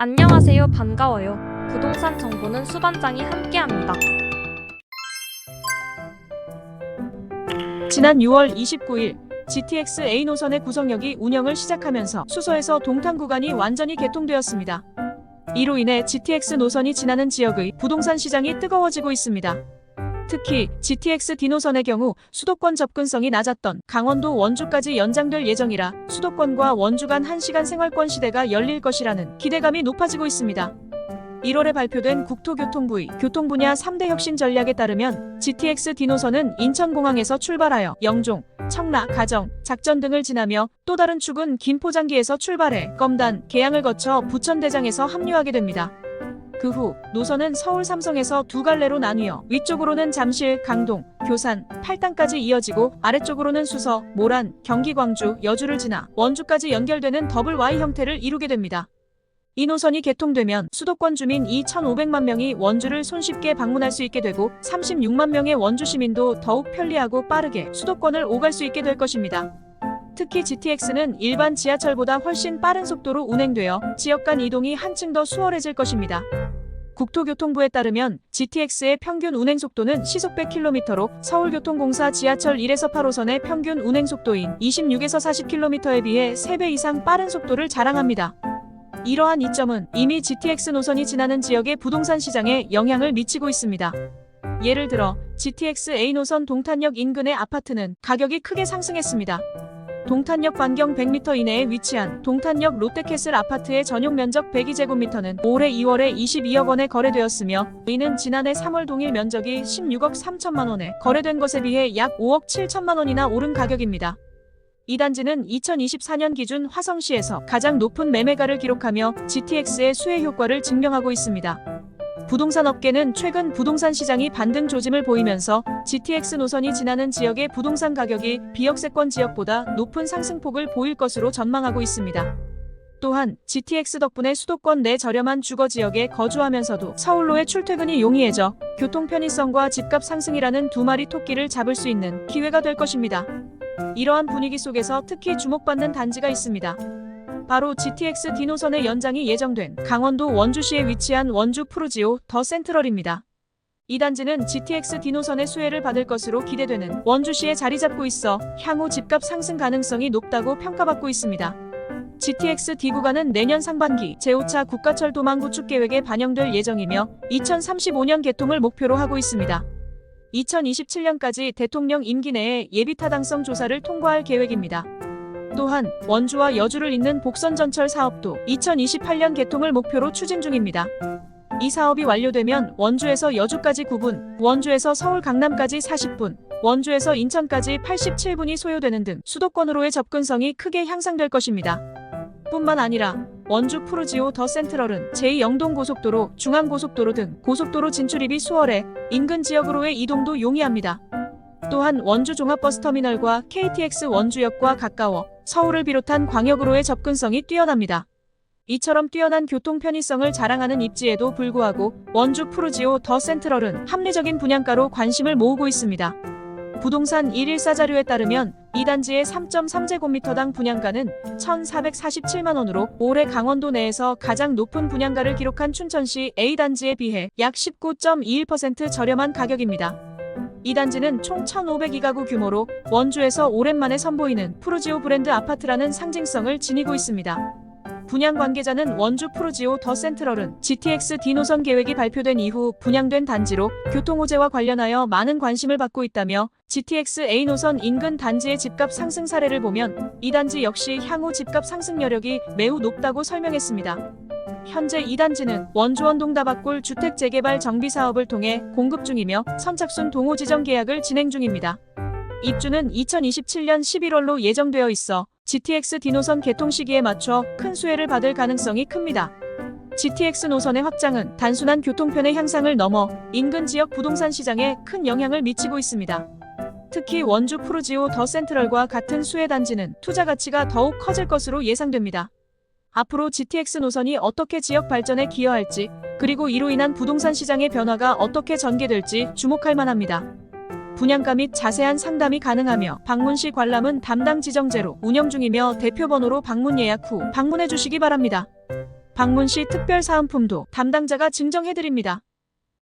안녕하세요. 반가워요. 부동산 정보는 수반장이 함께합니다. 지난 6월 29일 GTX A 노선의 구성역이 운영을 시작하면서 수서에서 동탄 구간이 완전히 개통되었습니다. 이로 인해 GTX 노선이 지나는 지역의 부동산 시장이 뜨거워지고 있습니다. 특히 GTX D 노선의 경우 수도권 접근성이 낮았던 강원도 원주까지 연장될 예정이라 수도권과 원주 간 1시간 생활권 시대가 열릴 것이라는 기대감이 높아지고 있습니다. 1월에 발표된 국토교통부의 교통분야 3대 혁신 전략에 따르면 GTX D 노선은 인천공항에서 출발하여 영종, 청라, 가정, 작전 등을 지나며 또 다른 축은 김포장기에서 출발해 껌단, 계양을 거쳐 부천대장에서 합류하게 됩니다. 그 후 노선은 서울 삼성에서 두 갈래로 나뉘어 위쪽으로는 잠실, 강동, 교산, 팔당까지 이어지고 아래쪽으로는 수서, 모란, 경기, 광주, 여주를 지나 원주까지 연결되는 더블 Y 형태를 이루게 됩니다. 이 노선이 개통되면 수도권 주민 2,500만 명이 원주를 손쉽게 방문할 수 있게 되고 36만 명의 원주 시민도 더욱 편리하고 빠르게 수도권을 오갈 수 있게 될 것입니다. 특히 GTX는 일반 지하철보다 훨씬 빠른 속도로 운행되어 지역 간 이동이 한층 더 수월해질 것입니다. 국토교통부에 따르면 GTX의 평균 운행속도는 시속 100km로 서울교통공사 지하철 1에서 8호선의 평균 운행속도인 26에서 40km에 비해 3배 이상 빠른 속도를 자랑합니다. 이러한 이점은 이미 GTX 노선이 지나는 지역의 부동산 시장에 영향을 미치고 있습니다. 예를 들어 GTX A 노선 동탄역 인근의 아파트는 가격이 크게 상승했습니다. 동탄역 반경 100m 이내에 위치한 동탄역 롯데캐슬 아파트의 전용 면적 102제곱미터는 올해 2월에 22억 원에 거래되었으며 이는 지난해 3월 동일 면적이 16억 3천만 원에 거래된 것에 비해 약 5억 7천만 원이나 오른 가격입니다. 이 단지는 2024년 기준 화성시에서 가장 높은 매매가를 기록하며 GTX의 수혜 효과를 증명하고 있습니다. 부동산 업계는 최근 부동산 시장이 반등 조짐을 보이면서 GTX 노선이 지나는 지역의 부동산 가격이 비역세권 지역보다 높은 상승폭을 보일 것으로 전망하고 있습니다. 또한 GTX 덕분에 수도권 내 저렴한 주거지역에 거주하면서도 서울로의 출퇴근이 용이해져 교통 편의성과 집값 상승이라는 두 마리 토끼를 잡을 수 있는 기회가 될 것입니다. 이러한 분위기 속에서 특히 주목받는 단지가 있습니다. 바로 GTX D 노선의 연장이 예정된 강원도 원주시에 위치한 원주 푸르지오 더 센트럴입니다. 이 단지는 GTX D 노선의 수혜를 받을 것으로 기대되는 원주시에 자리 잡고 있어 향후 집값 상승 가능성이 높다고 평가받고 있습니다. GTX D 구간은 내년 상반기 제5차 국가철도 구축 계획에 반영될 예정이며 2035년 개통을 목표로 하고 있습니다. 2027년까지 대통령 임기 내에 예비타당성 조사를 통과할 계획입니다. 또한 원주와 여주를 잇는 복선전철 사업도 2028년 개통을 목표로 추진 중입니다. 이 사업이 완료되면 원주에서 여주까지 9분, 원주에서 서울 강남까지 40분, 원주에서 인천까지 87분이 소요되는 등 수도권으로의 접근성이 크게 향상될 것입니다. 뿐만 아니라 원주 푸르지오 더 센트럴은 제2영동고속도로, 중앙고속도로 등 고속도로 진출입이 수월해 인근 지역으로의 이동도 용이합니다. 또한 원주 종합버스터미널과 KTX 원주역과 가까워 서울을 비롯한 광역으로의 접근성이 뛰어납니다. 이처럼 뛰어난 교통 편의성을 자랑하는 입지에도 불구하고 원주 푸르지오 더 센트럴은 합리적인 분양가로 관심을 모으고 있습니다. 부동산 114 자료에 따르면 이 단지의 3.3제곱미터당 분양가는 1,447만 원으로 올해 강원도 내에서 가장 높은 분양가를 기록한 춘천시 A단지에 비해 약 19.21% 저렴한 가격입니다. 이 단지는 총 1,502가구 규모로 원주에서 오랜만에 선보이는 푸르지오 브랜드 아파트라는 상징성을 지니고 있습니다. 분양 관계자는 원주 푸르지오 더 센트럴은 GTX D 노선 계획이 발표된 이후 분양된 단지로 교통 호재와 관련하여 많은 관심을 받고 있다며 GTX A 노선 인근 단지의 집값 상승 사례를 보면 이 단지 역시 향후 집값 상승 여력이 매우 높다고 설명했습니다. 현재 이 단지는 원주원 동다밭골 주택 재개발 정비 사업을 통해 공급 중이며 선착순 동호 지정 계약을 진행 중입니다. 입주는 2027년 11월로 예정되어 있어 GTX D 노선 개통 시기에 맞춰 큰 수혜를 받을 가능성이 큽니다. GTX 노선의 확장은 단순한 교통편의 향상을 넘어 인근 지역 부동산 시장에 큰 영향을 미치고 있습니다. 특히 원주 푸르지오 더 센트럴과 같은 수혜 단지는 투자 가치가 더욱 커질 것으로 예상됩니다. 앞으로 GTX 노선이 어떻게 지역 발전에 기여할지, 그리고 이로 인한 부동산 시장의 변화가 어떻게 전개될지 주목할 만합니다. 분양가 및 자세한 상담이 가능하며 방문 시 관람은 담당 지정제로 운영 중이며 대표 번호로 방문 예약 후 방문해 주시기 바랍니다. 방문 시 특별 사은품도 담당자가 증정해드립니다.